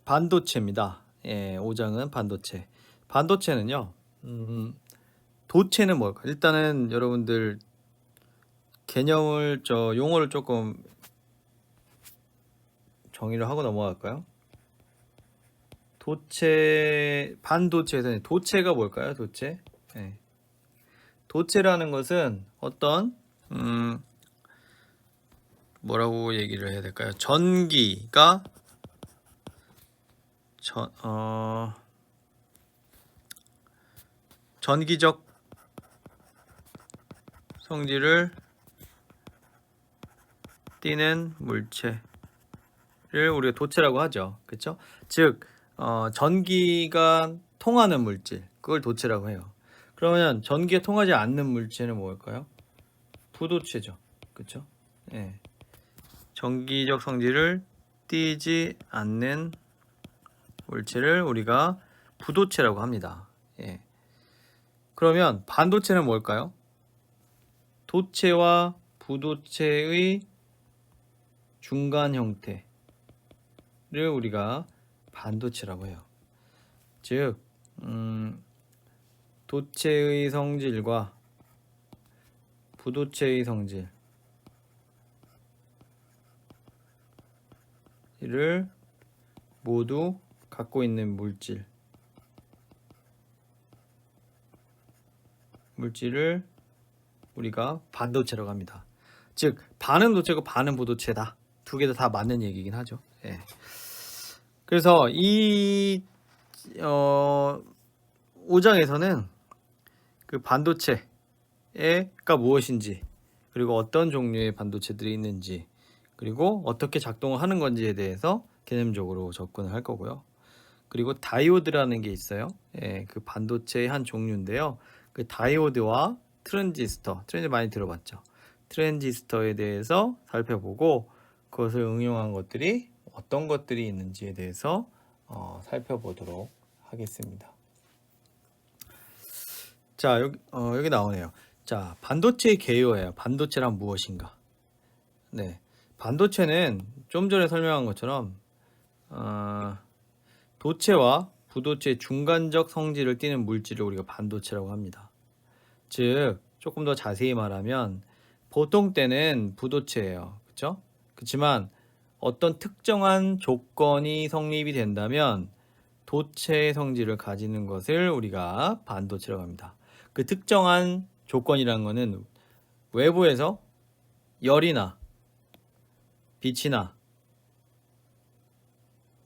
반도체입니다. 예, 5장은 반도체. 반도체는요. 도체는 뭘까? 일단은 여러분들 개념을 용어를 조금 정의를 하고 넘어갈까요? 도체, 반도체에서는 도체가 뭘까요? 도체. 예. 도체라는 것은 어떤 뭐라고 얘기를 해야 될까요? 전기가 전기적 성질을 띠는 물체를 우리가 도체라고 하죠. 그렇죠? 즉 전기가 통하는 물질, 그걸 도체라고 해요. 그러면 전기가 통하지 않는 물체는 뭘까요? 부도체죠. 그렇죠? 예. 전기적 성질을 띠지 않는 물체를 우리가 부도체라고 합니다. 예. 그러면 반도체는 뭘까요? 도체와 부도체의 중간 형태를 우리가 반도체라고 해요. 즉 도체의 성질과 부도체의 성질을 모두 갖고 있는 물질을 우리가 반도체라고 합니다. 즉 반은 도체고 반은 부도체다. 두 개 다 맞는 얘기긴 하죠. 예. 그래서 이 5장에서는 그 반도체가 무엇인지, 그리고 어떤 종류의 반도체들이 있는지, 그리고 어떻게 작동을 하는 건지에 대해서 개념적으로 접근을 할 거고요. 그리고 다이오드라는 게 있어요. 예, 그 반도체의 한 종류인데요. 그 다이오드와 트랜지스터 많이 들어봤죠. 트랜지스터에 대해서 살펴보고 그것을 응용한 것들이 어떤 것들이 있는지에 대해서 살펴보도록 하겠습니다. 자, 여기 나오네요. 자, 반도체의 개요예요. 반도체란 무엇인가? 네, 반도체는 좀 전에 설명한 것처럼 도체와 부도체의 중간적 성질을 띠는 물질을 우리가 반도체라고 합니다. 즉 조금 더 자세히 말하면 보통 때는 부도체예요. 그렇죠? 그렇지만 어떤 특정한 조건이 성립이 된다면 도체의 성질을 가지는 것을 우리가 반도체라고 합니다. 그 특정한 조건이라는 것은 외부에서 열이나 빛이나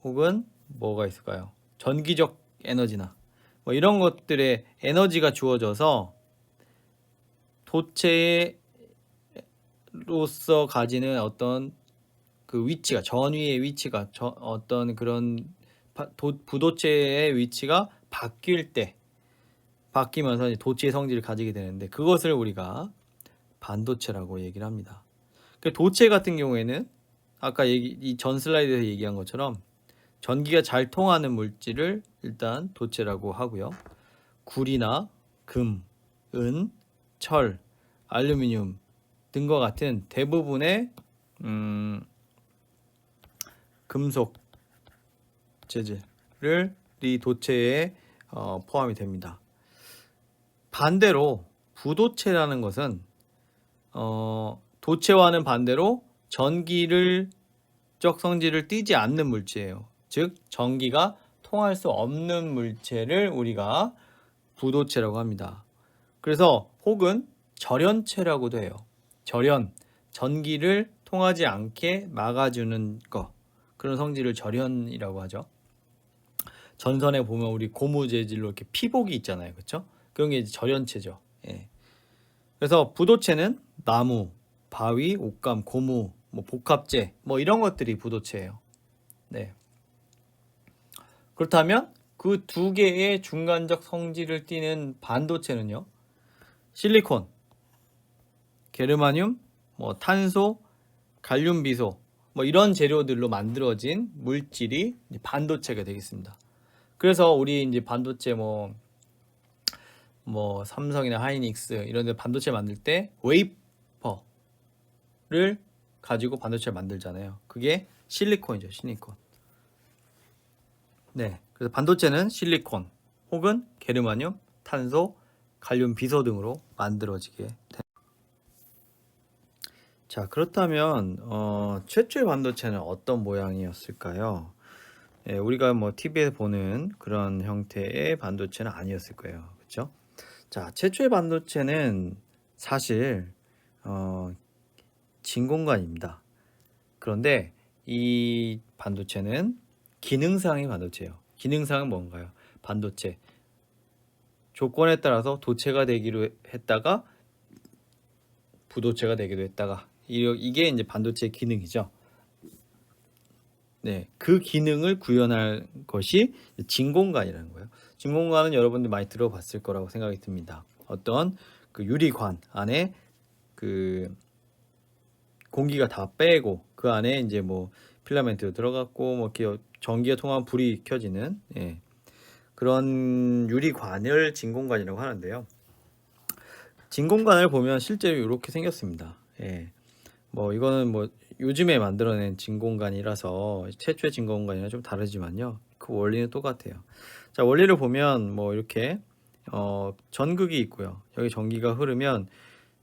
혹은 뭐가 있을까요? 전기적 에너지나 뭐 이런 것들의 에너지가 주어져서 도체로서 가지는 어떤 그 위치가, 전위의 위치가, 어떤 그런 부도체의 위치가 바뀌면서 도체의 성질을 가지게 되는데, 그것을 우리가 반도체라고 얘기를 합니다. 그 도체 같은 경우에는 아까 이 전 슬라이드에서 얘기한 것처럼 전기가 잘 통하는 물질을 일단 도체라고 하고요. 구리나 금, 은, 철, 알루미늄 등과 같은 대부분의 금속 재질을 이 도체에 포함이 됩니다. 반대로 부도체라는 것은 도체와는 반대로 전기적 성질을 띠지 않는 물체예요. 즉 전기가 통할 수 없는 물체를 우리가 부도체라고 합니다. 그래서 혹은 절연체라고도 해요. 전기를 통하지 않게 막아주는 거, 그런 성질을 절연이라고 하죠. 전선에 보면 우리 고무 재질로 이렇게 피복이 있잖아요. 그렇죠? 그런 게 이제 절연체죠. 예. 그래서 부도체는 나무, 바위, 옷감, 고무, 뭐 복합재, 뭐 이런 것들이 부도체예요. 네. 그렇다면 그 두 개의 중간적 성질을 띠는 반도체는요. 실리콘, 게르마늄, 뭐 탄소, 갈륨 비소, 뭐 이런 재료들로 만들어진 물질이 반도체가 되겠습니다. 그래서 우리 이제 반도체 뭐 삼성이나 하이닉스 이런 데 반도체 만들 때 웨이퍼를 가지고 반도체를 만들잖아요. 그게 실리콘이죠. 실리콘. 네, 그래서 반도체는 실리콘 혹은 게르마늄, 탄소, 갈륨 비소 등으로 만들어지게 됩니다. 자, 그렇다면 최초의 반도체는 어떤 모양이었을까요? 예, 우리가 뭐 TV에 보는 그런 형태의 반도체는 아니었을 거예요. 그렇죠? 자, 최초의 반도체는 사실 진공관입니다. 그런데 이 반도체는 기능상의 반도체예요. 기능상은 뭔가요? 반도체 조건에 따라서 도체가 되기로 했다가 부도체가 되기도 했다가 이게 이제 반도체의 기능이죠. 네, 그 기능을 구현할 것이 진공관이라는 거예요. 진공관은 여러분들 많이 들어봤을 거라고 생각이 듭니다. 어떤 그 유리관 안에 그 공기가 다 빼고 그 안에 이제 뭐 필라멘트 들어갔고 뭐 이렇게 전기가 통하면 불이 켜지는 그런 유리관을 진공관이라고 하는데요. 진공관을 보면 실제로 이렇게 생겼습니다. 뭐 이거는 뭐 요즘에 만들어낸 진공관이라서 최초의 진공관이랑 좀 다르지만요. 그 원리는 똑같아요. 자, 원리를 보면 뭐 이렇게 전극이 있고요. 여기 전기가 흐르면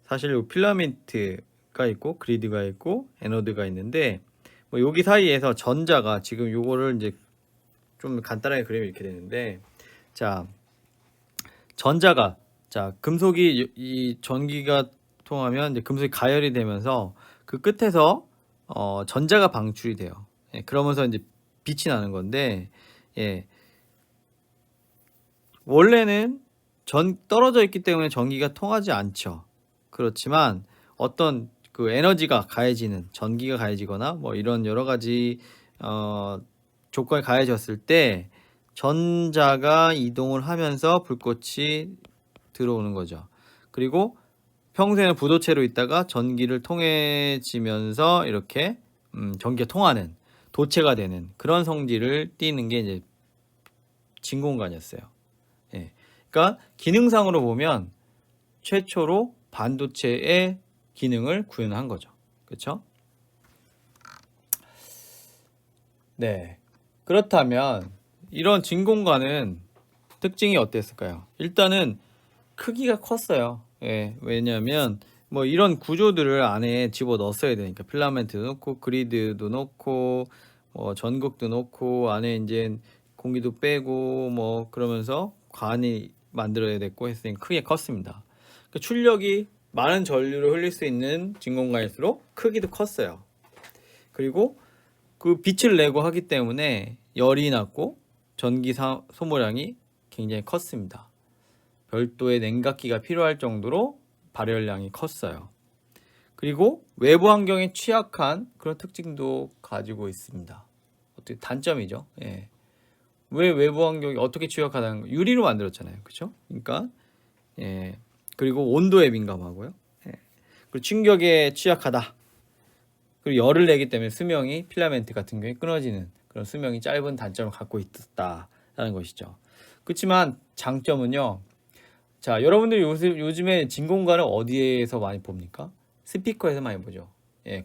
사실 요 필라멘트가 있고 그리드가 있고 에너드가 있는데 뭐 여기 사이에서 전자가 지금 요거를 이제 좀 간단하게 그리면 이렇게 되는데 자, 전자가 금속이 이 전기가 통하면 이제 금속이 가열이 되면서 그 끝에서 전자가 방출이 돼요. 그러면서 이제 빛이 나는 건데 원래는 떨어져 있기 때문에 전기가 통하지 않죠. 그렇지만 어떤 그 에너지가 가해지는 전기가 가해지거나 뭐 이런 여러 가지 조건이 가해졌을 때 전자가 이동을 하면서 불꽃이 들어오는 거죠. 그리고 평소에는 부도체로 있다가 전기를 통해지면서 이렇게 전기가 통하는 도체가 되는 그런 성질을 띠는 게 이제 진공관이었어요. 그러니까 기능상으로 보면 최초로 반도체의 기능을 구현한 거죠. 그렇죠? 네. 그렇다면 이런 진공관은 특징이 어땠을까요? 일단은 크기가 컸어요. 왜냐하면 뭐 이런 구조들을 안에 집어 넣었어야 되니까 필라멘트도 넣고 그리드도 넣고 전극도 넣고 안에 이제 공기도 빼고 뭐 그러면서 관이 만들어야 됐고 했으니 크게 컸습니다. 그러니까 출력이 많은 전류를 흘릴 수 있는 진공관일수록 크기도 컸어요. 그리고 그 빛을 내고 하기 때문에 열이 났고 전기 소모량이 굉장히 컸습니다. 별도의 냉각기가 필요할 정도로 발열량이 컸어요. 그리고 외부 환경에 취약한 그런 특징도 가지고 있습니다. 어떻게 단점이죠. 왜 외부 환경이 어떻게 취약하다는 거? 유리로 만들었잖아요. 그렇죠? 그러니까 그리고 온도에 민감하고요. 그리고 충격에 취약하다. 그리고 열을 내기 때문에 수명이 필라멘트 같은 경우에 끊어지는 그런 수명이 짧은 단점을 갖고 있다라는 것이죠. 그렇지만 장점은요. 자, 여러분들 요즘에 진공관을 어디에서 많이 봅니까? 스피커에서 많이 보죠.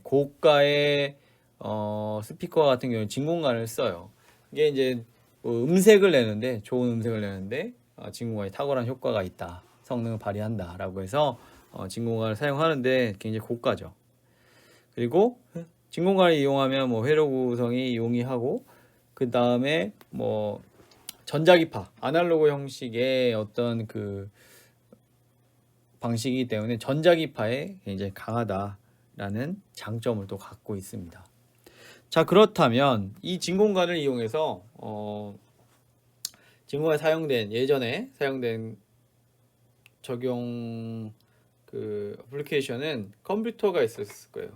고가의 스피커 같은 경우는 진공관을 써요. 이게 이제 뭐 음색을 내는데 좋은 음색을 내는데 진공관이 탁월한 효과가 있다, 성능을 발휘한다라고 해서 진공관을 사용하는데 굉장히 고가죠. 그리고 진공관을 이용하면 뭐 회로 구성이 용이하고 그 다음에 뭐 전자기파, 아날로그 형식의 어떤 그 방식이기 때문에 전자기파에 굉장히 강하다라는 장점을 또 갖고 있습니다. 자, 그렇다면 이 진공관을 이용해서 진공관에 예전에 사용된 적용 그 애플리케이션은 컴퓨터가 있었을 거예요.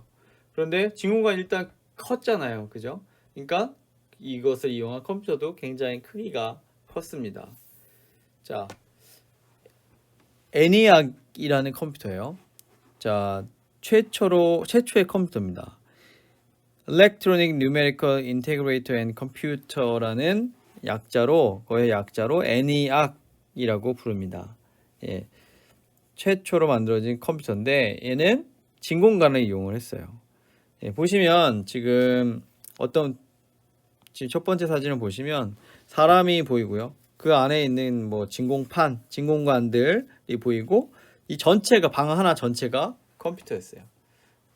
그런데 진공관이 일단 컸잖아요. 그죠? 그러니까 이것을 이용한 컴퓨터도 굉장히 크기가 컸습니다. 자, 애니악이라는 컴퓨터예요. 자, 최초의 컴퓨터입니다. Electronic Numerical Integrator and Computer라는 거의 약자로 애니악이라고 부릅니다. 최초로 만들어진 컴퓨터인데 얘는 진공관을 이용을 했어요. 보시면 지금 어떤 지금 첫 번째 사진을 보시면 사람이 보이고요. 그 안에 있는 뭐 진공판, 진공관들이 보이고 이 전체가 방 하나 전체가 컴퓨터였어요.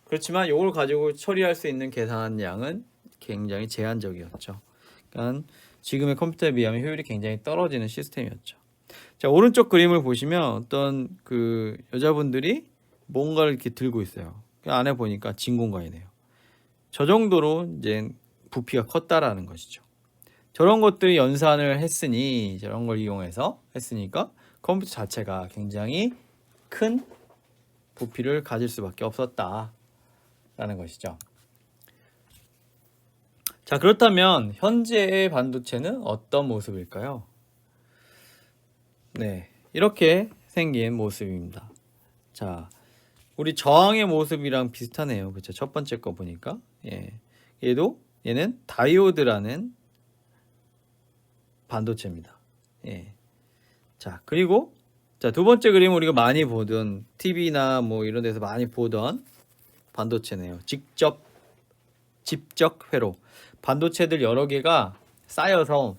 그렇지만 이걸 가지고 처리할 수 있는 계산 양은 굉장히 제한적이었죠. 그러니까 지금의 컴퓨터에 비하면 효율이 굉장히 떨어지는 시스템이었죠. 자, 오른쪽 그림을 보시면 어떤 그 여자분들이 뭔가를 이렇게 들고 있어요. 그 안에 보니까 진공관이네요. 저 정도로 이제 부피가 컸다라는 것이죠. 저런 것들이 연산을 했으니 저런 걸 이용해서 했으니까 컴퓨터 자체가 굉장히 큰 부피를 가질 수밖에 없었다라는 것이죠. 자, 그렇다면 현재의 반도체는 어떤 모습일까요? 네, 이렇게 생긴 모습입니다. 자, 우리 저항의 모습이랑 비슷하네요. 그렇죠? 첫 번째 거 보니까 얘는 다이오드라는 반도체입니다. 자, 그리고 자, 두 번째 그림은 우리가 많이 보던 TV나 뭐 이런 데서 많이 보던 반도체네요. 집적 회로. 반도체들 여러 개가 쌓여서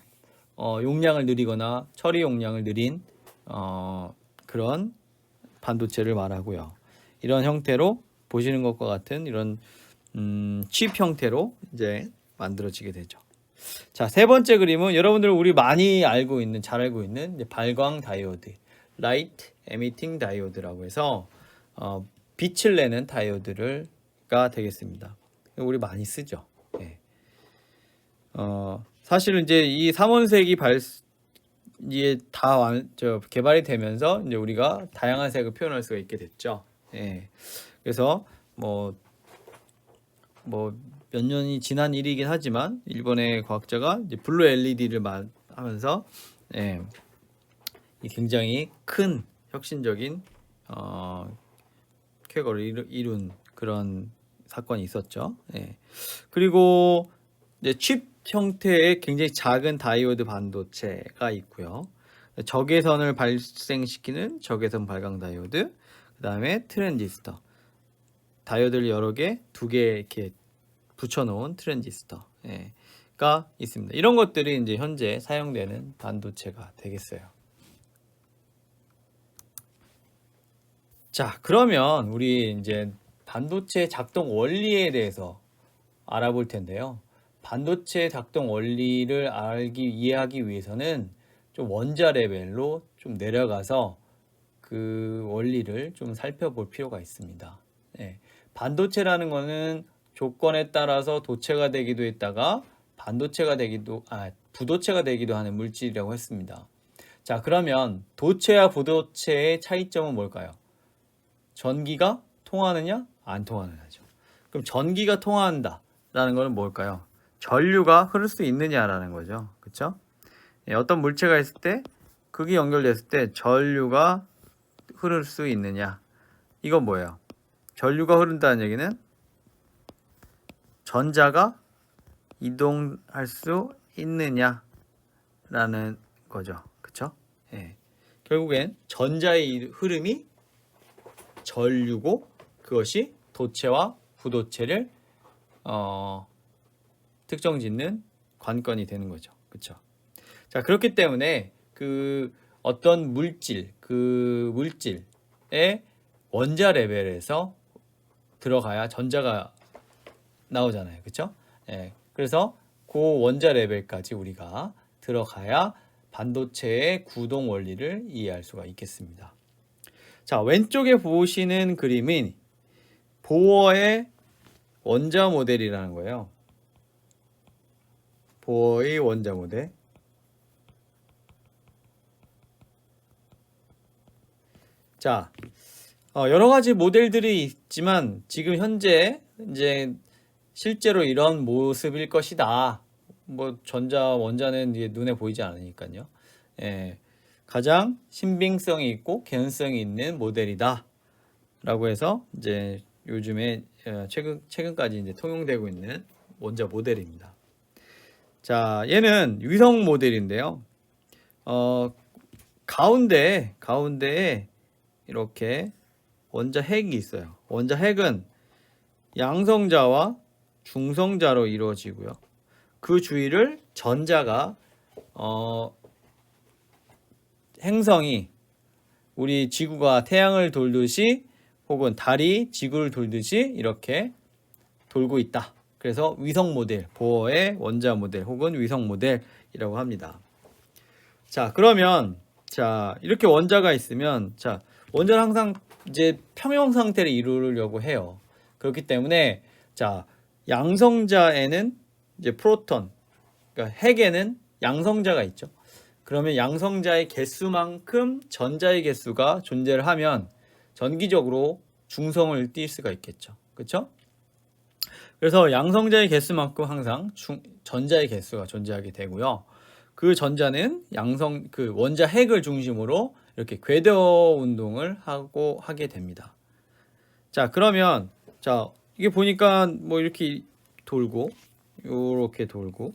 용량을 느리거나 처리 용량을 느린 그런 반도체를 말하고요. 이런 형태로 보시는 것과 같은 이런 칩 형태로 이제 만들어지게 되죠. 자, 세 번째 그림은 여러분들 우리 많이 알고 있는, 잘 알고 있는 이제 발광 다이오드, 라이트 에미팅 다이오드라고 해서 빛을 내는 다이오드가 되겠습니다. 우리 많이 쓰죠. 사실은 이제 이 삼원색이 이게 다 개발이 되면서 이제 우리가 다양한 색을 표현할 수가 있게 됐죠. 그래서 뭐 몇 년이 지난 일이긴 하지만 일본의 과학자가 이제 블루 LED를 하면서 굉장히 큰 혁신적인 쾌거를 이룬 그런 사건이 있었죠. 그리고 이제 칩 형태의 굉장히 작은 다이오드 반도체가 있고요. 적외선을 발생시키는 적외선 발광 다이오드, 그 다음에 트랜지스터, 다이오드를 여러 개, 두 개 이렇게 붙여놓은 트랜지스터가 있습니다. 이런 것들이 이제 현재 사용되는 반도체가 되겠어요. 자, 그러면 우리 이제 반도체 작동 원리에 대해서 알아볼 텐데요. 반도체 작동 원리를 이해하기 위해서는 좀 원자 레벨로 좀 내려가서 그 원리를 좀 살펴볼 필요가 있습니다. 반도체라는 거는 조건에 따라서 도체가 되기도 했다가 부도체가 되기도 하는 물질이라고 했습니다. 자, 그러면 도체와 부도체의 차이점은 뭘까요? 전기가 통하느냐 안 통하느냐죠. 그럼 전기가 통한다라는 것은 뭘까요? 전류가 흐를 수 있느냐라는 거죠. 그렇죠? 어떤 물체가 있을 때 극이 연결됐을 때 전류가 흐를 수 있느냐, 이건 뭐예요? 전류가 흐른다는 얘기는 전자가 이동할 수 있느냐라는 거죠. 그렇죠? 결국엔 전자의 흐름이 전류고 그것이 도체와 부도체를 특정 짓는 관건이 되는 거죠. 그렇죠? 자, 그렇기 때문에 그 어떤 그 물질의 원자 레벨에서 들어가야 전자가 나오잖아요. 그렇죠? 그래서 그 원자 레벨까지 우리가 들어가야 반도체의 구동 원리를 이해할 수가 있겠습니다. 자, 왼쪽에 보시는 그림인 보어의 원자 모델이라는 거예요. 보어의 원자 모델. 자, 여러 가지 모델들이 있지만 지금 현재 이제 실제로 이런 모습일 것이다. 뭐 원자는 이제 눈에 보이지 않으니까요. 가장 신빙성이 있고 개연성이 있는 모델이다. 라고 해서 이제 요즘에 최근까지 이제 통용되고 있는 원자 모델입니다. 자, 얘는 위성 모델인데요. 가운데에 이렇게 원자 핵이 있어요. 원자 핵은 양성자와 중성자로 이루어지고요. 그 주위를 전자가 행성이 우리 지구가 태양을 돌듯이 혹은 달이 지구를 돌듯이 이렇게 돌고 있다. 그래서 위성 모델, 보어의 원자 모델 혹은 위성 모델이라고 합니다. 자, 그러면 자, 이렇게 원자가 있으면 자, 원자는 항상 이제 평형 상태를 이루려고 해요. 그렇기 때문에 자, 양성자에는 이제 프로톤, 그러니까 핵에는 양성자가 있죠. 그러면 양성자의 개수만큼 전자의 개수가 존재를 하면 전기적으로 중성을 띌 수가 있겠죠. 그렇죠? 그래서 양성자의 개수만큼 항상 전자의 개수가 존재하게 되고요. 그 전자는 그 원자 핵을 중심으로 이렇게 궤도 운동을 하게 됩니다. 자, 그러면 자, 이게 보니까 뭐 이렇게 돌고 요렇게 돌고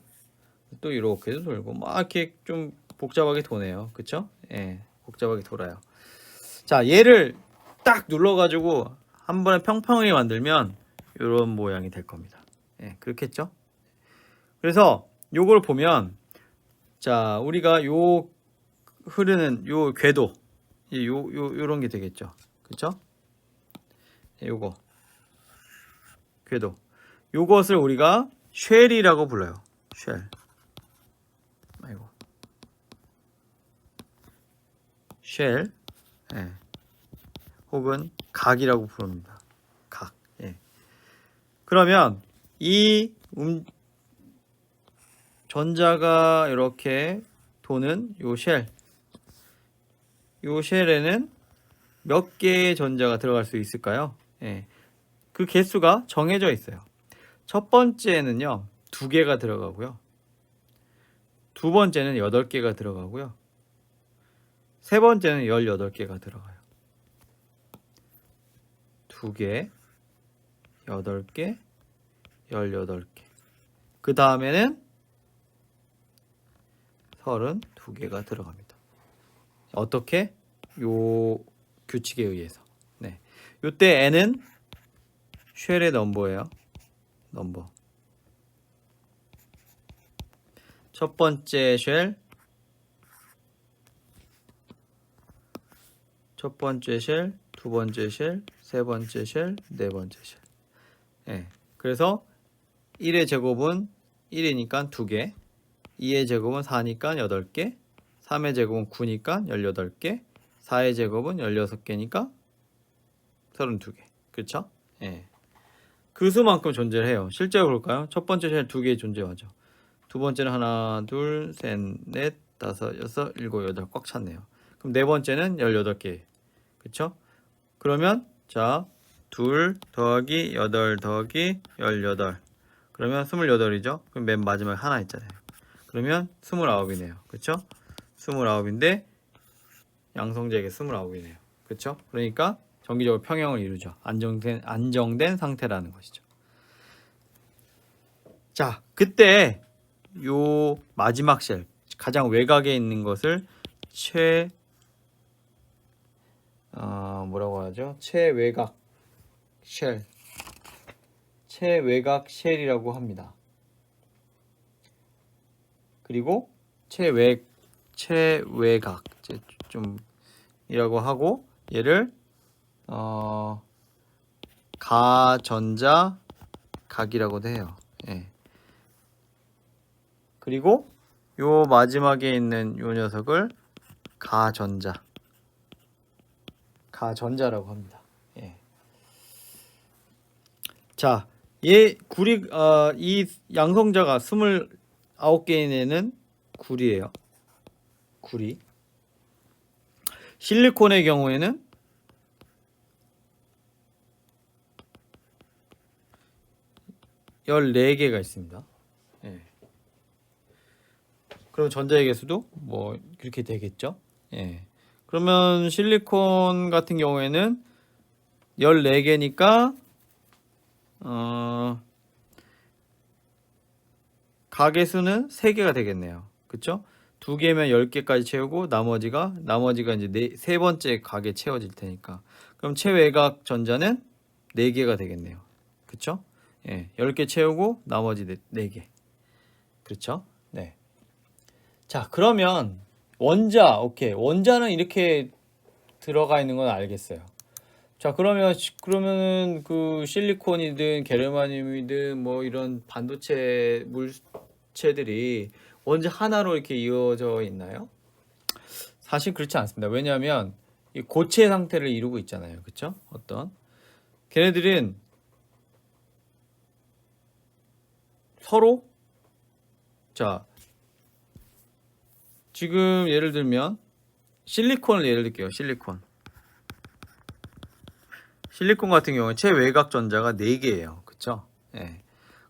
또 이렇게도 돌고 막 이렇게 좀 복잡하게 도네요. 그쵸? 예, 복잡하게 돌아요. 자, 얘를 딱 눌러가지고 한 번에 평평하게 만들면 이런 모양이 될 겁니다. 예, 그렇겠죠? 그래서 요걸 보면 자, 우리가 요 흐르는 요 궤도 요런 게 되겠죠. 그쵸? 예, 요거 궤도 요것을 우리가 쉘이라고 불러요. 쉘. 아이고. 쉘. 예. 혹은 각이라고 부릅니다. 각. 예. 그러면 이 전자가 이렇게 도는 요 쉘에는 몇 개의 전자가 들어갈 수 있을까요? 예. 그 개수가 정해져 있어요. 첫 번째는요, 2개가 들어가고요. 두 번째는 8개가 들어가고요. 세 번째는 18개가 들어가요. 2개, 8개, 18개. 그 다음에는 32개가 들어갑니다. 어떻게? 요 규칙에 의해서. 네. 요때 n은 쉘의 넘버예요. 넘버. 첫 번째 쉘, 첫 번째 쉘, 두 번째 쉘, 세 번째 쉘, 네 번째 쉘. 예. 그래서 1의 제곱은 1이니까 2개, 2의 제곱은 4니까 8개, 3의 제곱은 9니까 18개, 4의 제곱은 16개니까 32개. 그쵸? 예. 그 수만큼 존재를 해요. 실제로 볼까요? 첫 번째 쉘 2개 존재하죠. 두 번째는 하나, 둘, 셋, 넷, 다섯, 여섯, 일곱, 여덟 꽉 찼네요. 그럼 네 번째는 18개. 그쵸? 그러면 자, 2 더하기 8 더하기 18. 그러면 28이죠? 그럼 맨 마지막에 하나 있잖아요. 그러면 29이네요. 그쵸? 29인데 양성자에게 29이네요. 그쵸? 그러니까 정기적으로 평형을 이루죠. 안정된 상태라는 것이죠. 자, 그때 요 마지막 쉘, 가장 외곽에 있는 것을 뭐라고 하죠? 최외곽 쉘이라고 합니다. 그리고 최외곽 좀 이라고 하고 얘를 가전자 각이라고도 해요. 예. 그리고 요 마지막에 있는 요 녀석을 가전자라고 합니다. 예. 자, 이 양성자가 29개에는 구리예요. 구리. 실리콘의 경우에는 14개가 있습니다. 예. 그럼 전자의 개수도 뭐 이렇게 되겠죠. 예. 그러면 실리콘 같은 경우에는 14개니까 가개수는 3개가 되겠네요. 그쵸? 2개면 10개까지 채우고 나머지가 이제 세 번째 각에 채워질 테니까. 그럼 최외곽 전자는 4개가 되겠네요. 그쵸? 예, 10개 채우고 나머지 4개. 그렇죠? 네. 자, 그러면 원자, 오케이. 원자는 이렇게 들어가 있는 건 알겠어요. 자, 그러면은 그 실리콘이든 게르마늄이든 뭐 이런 반도체 물체들이 원자 하나로 이렇게 이루어져 있나요? 사실 그렇지 않습니다. 왜냐하면 이 고체 상태를 이루고 있잖아요. 그렇죠? 어떤 걔네들은 서로, 자, 지금 예를 들면 실리콘을 예를 들게요. 실리콘 같은 경우는 최외곽 전자가 4개예요. 그쵸? 예.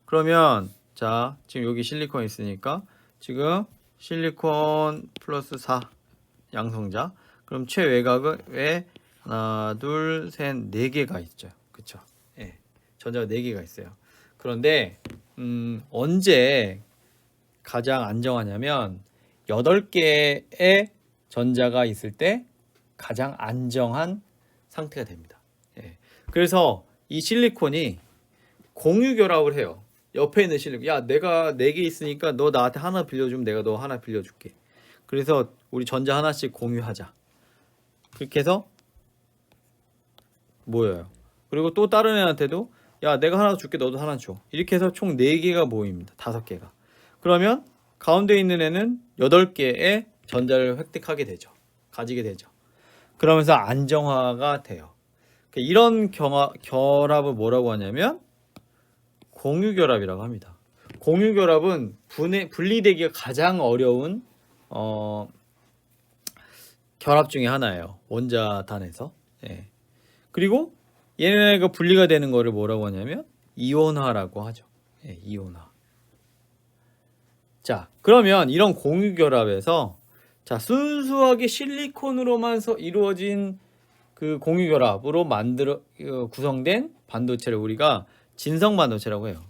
그러면 자, 지금 여기 실리콘 있으니까 지금 실리콘 플러스 4 양성자. 그럼 최외곽은 왜 하나, 둘, 셋, 4개가 있죠. 그쵸? 예. 전자가 4개가 있어요. 그런데 언제 가장 안정하냐면 8개의 전자가 있을 때 가장 안정한 상태가 됩니다. 예. 그래서 이 실리콘이 공유 결합을 해요. 옆에 있는 실리콘, 야, 내가 4개 있으니까 너 나한테 하나 빌려주면 내가 너 하나 빌려줄게. 그래서 우리 전자 하나씩 공유하자. 그렇게 해서 모여요. 그리고 또 다른 애한테도, 야, 내가 하나 줄게, 너도 하나 줘. 이렇게 해서 총 4개가 모입니다. 5개가. 그러면 가운데 있는 애는 8개의 전자를 획득하게 되죠. 가지게 되죠. 그러면서 안정화가 돼요. 이런 결합을 뭐라고 하냐면 공유결합이라고 합니다. 공유결합은 분리되기가 가장 어려운 결합 중에 하나예요. 원자단에서. 예. 그리고 얘네가 분리가 되는 거를 뭐라고 하냐면 이온화라고 하죠. 예, 이온화. 자, 그러면 이런 공유결합에서 자, 순수하게 실리콘으로만 이루어진 그 공유결합으로 구성된 반도체를 우리가 진성반도체라고 해요.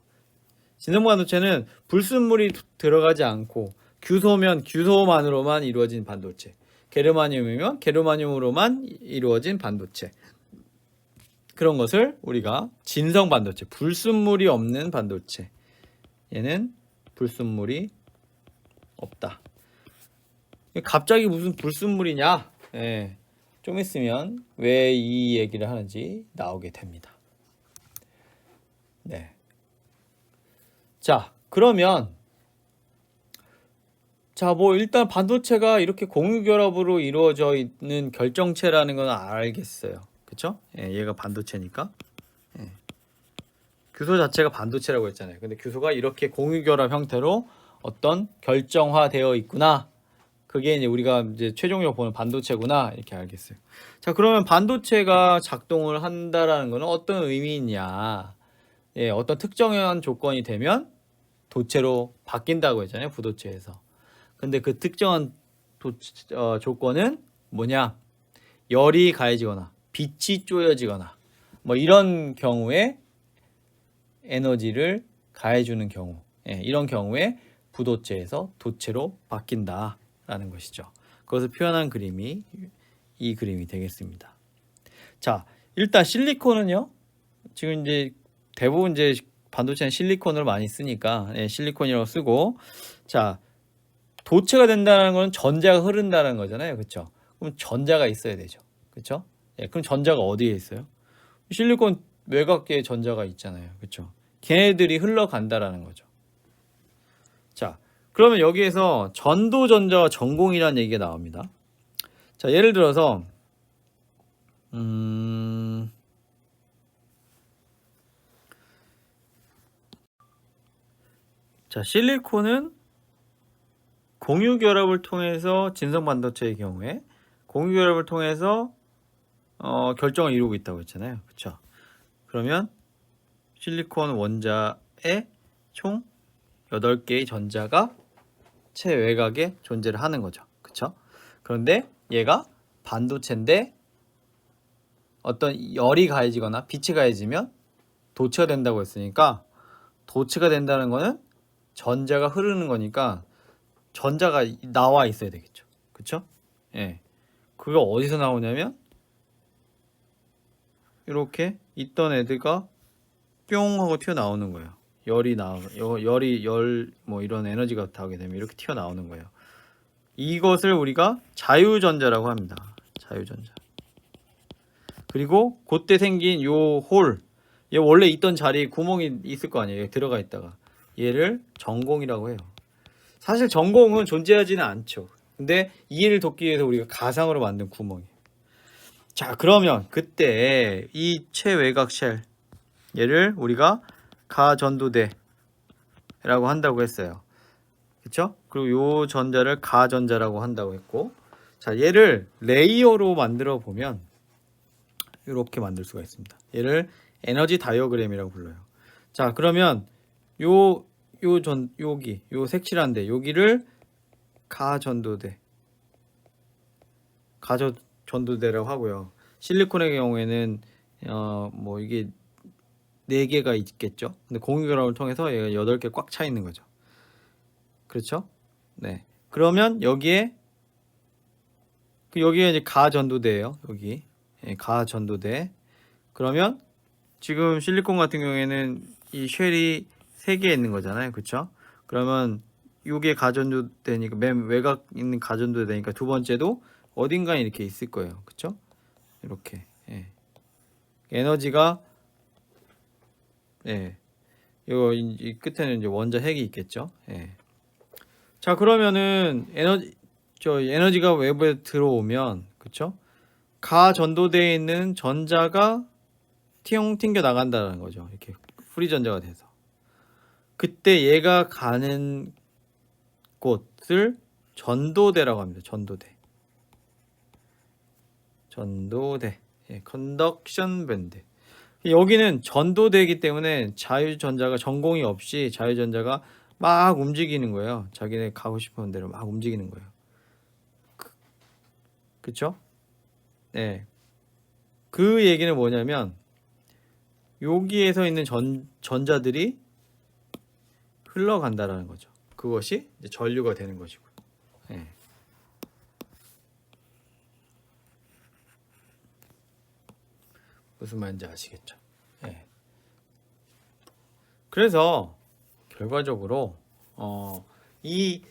진성반도체는 불순물이 들어가지 않고 규소면 규소만으로만 이루어진 반도체, 게르마늄이면 게르마늄으로만 이루어진 반도체, 그런 것을 우리가 진성반도체, 불순물이 없는 반도체. 얘는 불순물이 없다. 갑자기 무슨 불순물이냐? 예, 좀 있으면 왜 이 얘기를 하는지 나오게 됩니다. 네. 자, 그러면 자, 뭐 일단 반도체가 이렇게 공유결합으로 이루어져 있는 결정체라는 건 알겠어요. 그쵸? 예, 얘가 반도체니까. 예. 규소 자체가 반도체라고 했잖아요. 근데 규소가 이렇게 공유결합 형태로 어떤 결정화되어 있구나. 그게 이제 우리가 이제 최종적으로 보는 반도체구나. 이렇게 알겠어요. 자, 그러면 반도체가 작동을 한다라는 거는 어떤 의미냐? 예, 어떤 특정한 조건이 되면 도체로 바뀐다고 했잖아요. 부도체에서. 근데 그 특정한 조건은 뭐냐? 열이 가해지거나 빛이 쪼여지거나 뭐 이런 경우에 에너지를 가해주는 경우, 예, 이런 경우에 부도체에서 도체로 바뀐다라는 것이죠. 그것을 표현한 그림이 이 그림이 되겠습니다. 자, 일단 실리콘은요. 지금 이제 대부분 이제 반도체는 실리콘을 많이 쓰니까 예, 실리콘이라고 쓰고, 자, 도체가 된다는 건 전자가 흐른다는 거잖아요. 그렇죠? 그럼 전자가 있어야 되죠. 그렇죠? 예, 그럼 전자가 어디에 있어요? 실리콘 외곽계에 전자가 있잖아요. 그렇죠? 걔네들이 흘러간다라는 거죠. 자, 그러면 여기에서 전도전자와 전공이라는 얘기가 나옵니다. 자, 예를 들어서 자, 실리콘은 공유결합을 통해서 진성반도체의 경우에 공유결합을 통해서 결정을 이루고 있다고 했잖아요. 그렇죠? 그러면 실리콘 원자에 총 8개의 전자가 최외곽에 존재를 하는 거죠. 그렇죠? 그런데 얘가 반도체인데 어떤 열이 가해지거나 빛이 가해지면 도체가 된다고 했으니까, 도체가 된다는 거는 전자가 흐르는 거니까 전자가 나와 있어야 되겠죠. 그쵸? 예. 그거 어디서 나오냐면 이렇게 있던 애들가 뿅 하고 튀어나오는 거예요. 열 뭐 이런 에너지가 나오게 되면 이렇게 튀어나오는 거예요. 이것을 우리가 자유전자라고 합니다. 자유전자. 그리고 그때 생긴 요 홀, 얘 원래 있던 자리에 구멍이 있을 거 아니에요. 들어가 있다가 얘를 전공이라고 해요. 사실 전공은 존재하지는 않죠. 근데 이해를 돕기 위해서 우리가 가상으로 만든 구멍이에요. 자, 그러면 그때 이 최외곽 쉘, 얘를 우리가 가전도대라고 한다고 했어요. 그쵸? 그리고 요 전자를 가전자라고 한다고 했고, 자, 얘를 레이어로 만들어 보면 이렇게 만들 수가 있습니다. 얘를 에너지 다이어그램이라고 불러요. 자, 그러면 여기 색칠한데 여기를 가전도대라고 하고요. 실리콘의 경우에는 뭐 이게 4개가 있겠죠. 근데 공유결합을 통해서 얘가 8개 꽉 차 있는 거죠. 그렇죠? 네. 그러면 여기에 이제 가전도대예요. 여기 가전도대. 그러면 지금 실리콘 같은 경우에는 이 쉘이 3개 있는 거잖아요. 그렇죠? 그러면 이게 가전도대니까 맨 외곽 있는 가전도대니까 두 번째도 어딘가에 이렇게 있을 거예요. 그렇죠? 이렇게. 에너지가 이 끝에는 이제 원자 핵이 있겠죠. 자, 그러면은 에너지가 외부에 들어오면, 그쵸? 가전도대에 있는 전자가 튕겨 나간다는 거죠. 이렇게 프리 전자가 돼서. 그때 얘가 가는 곳을 전도대라고 합니다. 전도대. 컨덕션 밴드. 여기는 전도대이기 때문에 자유전자가 전공이 없이 자유전자가 막 움직이는 거예요. 자기네 가고 싶은 대로 막 움직이는 거예요. 그쵸? 네. 그 얘기는 뭐냐면 여기에서 있는 전자들이 흘러간다라는 거죠. 그것이 이제 전류가 되는 것이고요. 네. 무슨 말인지 아시겠죠? 네. 그래서 결과적으로 이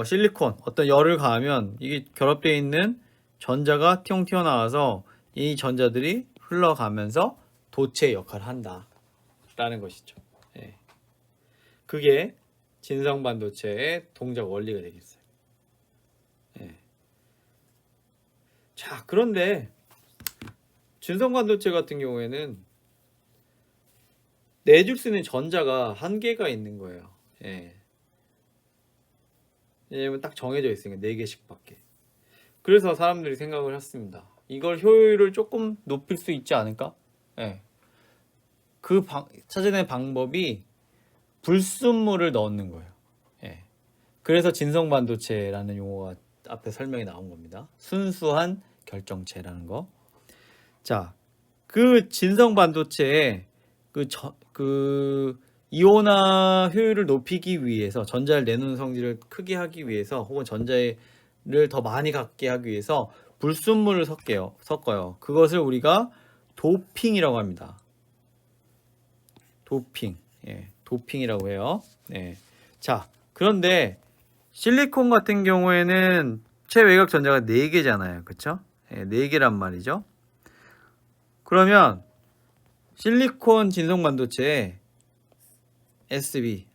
실리콘 어떤 열을 가하면 이게 결합되어 있는 전자가 튀어나와서 이 전자들이 흘러가면서 도체 역할을 한다라는 것이죠. 그게 진성 반도체의 동작 원리가 되겠어요. 자, 그런데 진성 반도체 같은 경우에는 내줄 수 있는 전자가 한계가 있는 거예요. 왜냐면 딱 정해져 있으니까 4개씩밖에. 그래서 사람들이 생각을 했습니다. 이걸 효율을 조금 높일 수 있지 않을까? 찾아낸 방법이 불순물을 넣는 거예요. 그래서 진성 반도체라는 용어가 앞에 설명이 나온 겁니다. 순수한 결정체라는 거. 자, 그 진성 반도체에 이온화 효율을 높이기 위해서 전자를 내놓는 성질을 크게 하기 위해서 혹은 전자를 더 많이 갖게 하기 위해서 불순물을 섞어요. 그것을 우리가 도핑이라고 합니다. 도핑이라고 해요. 자, 그런데 실리콘 같은 경우에는 최외곽 전자가 4개잖아요. 그쵸? 4개란 말이죠. 그러면 실리콘 진성 반도체에 SB,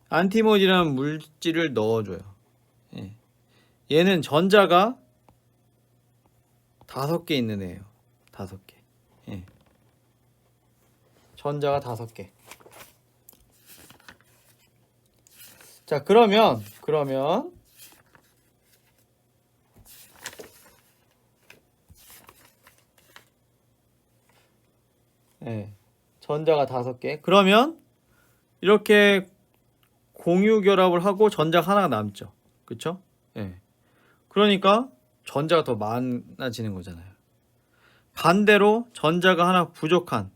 안티몬이라는 물질을 넣어줘요. 얘는 전자가 5개 있는 애예요. 5개. 전자가 5개. 자, 그러면 전자가 5개. 그러면 이렇게 공유 결합을 하고 전자가 하나가 남죠. 그쵸? 그러니까 전자가 더 많아지는 거잖아요. 반대로 전자가 하나 부족한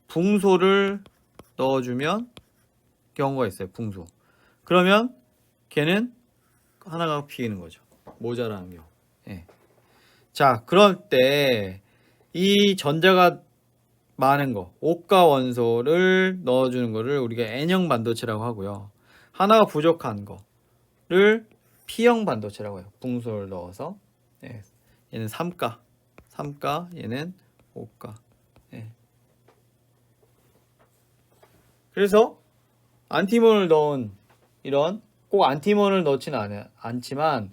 붕소를 넣어주면 경우가 있어요. 붕소. 그러면 걔는 하나가 비는 거죠. 모자라는 경우. 자, 그럴 때 이 전자가 많은 거, 오가 원소를 넣어주는 거를 우리가 N형 반도체라고 하고요. 하나가 부족한 거를 P형 반도체라고 해요. 붕소를 넣어서. 예. 얘는 3가, 얘는 5가. 예. 그래서 안티몬을 넣은 이런, 꼭 안티몬을 넣지는 않지만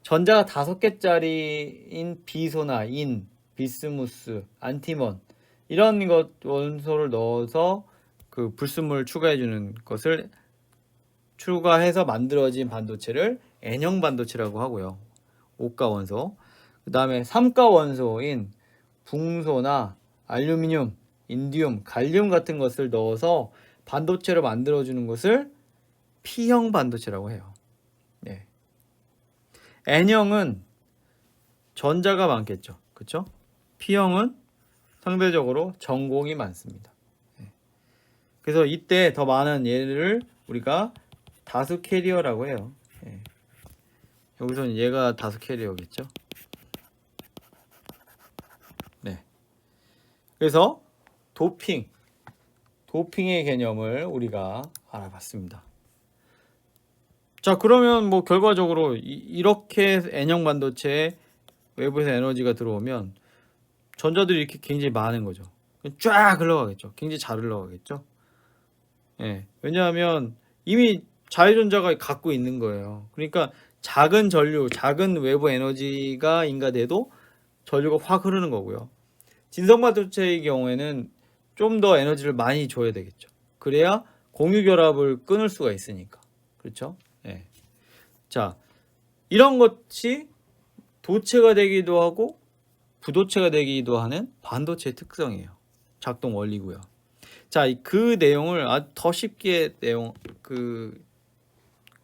전자가 5개짜리인 비소나 인, 비스무스, 안티몬 이런 것 원소를 넣어서 그 불순물을 추가해 주는 것을 추가해서 만들어진 반도체를 N형 반도체라고 하고요. 5가 원소. 그 다음에 3가 원소인 붕소나 알루미늄, 인디움, 갈륨 같은 것을 넣어서 반도체로 만들어주는 것을 P형 반도체라고 해요. 네. N형은 전자가 많겠죠. 그렇죠? P형은 상대적으로 전공이 많습니다. 네. 그래서 이때 더 많은 얘를 우리가 다수 캐리어라고 해요. 네. 여기서는 얘가 다수 캐리어겠죠. 네. 그래서 도핑의 개념을 우리가 알아봤습니다. 자, 그러면 뭐 결과적으로 이렇게 N형 반도체에 외부에서 에너지가 들어오면 전자들이 이렇게 굉장히 많은 거죠. 쫙 흘러가겠죠. 굉장히 잘 흘러가겠죠. 예. 왜냐하면 이미 자유전자가 갖고 있는 거예요. 그러니까 작은 전류, 작은 외부 에너지가 인가돼도 전류가 확 흐르는 거고요. 진성 반도체의 경우에는 좀 더 에너지를 많이 줘야 되겠죠. 그래야 공유 결합을 끊을 수가 있으니까. 그렇죠? 예. 자, 이런 것이 도체가 되기도 하고 부도체가 되기도 하는 반도체의 특성이에요. 작동 원리고요. 자, 그 내용을 아주 더 쉽게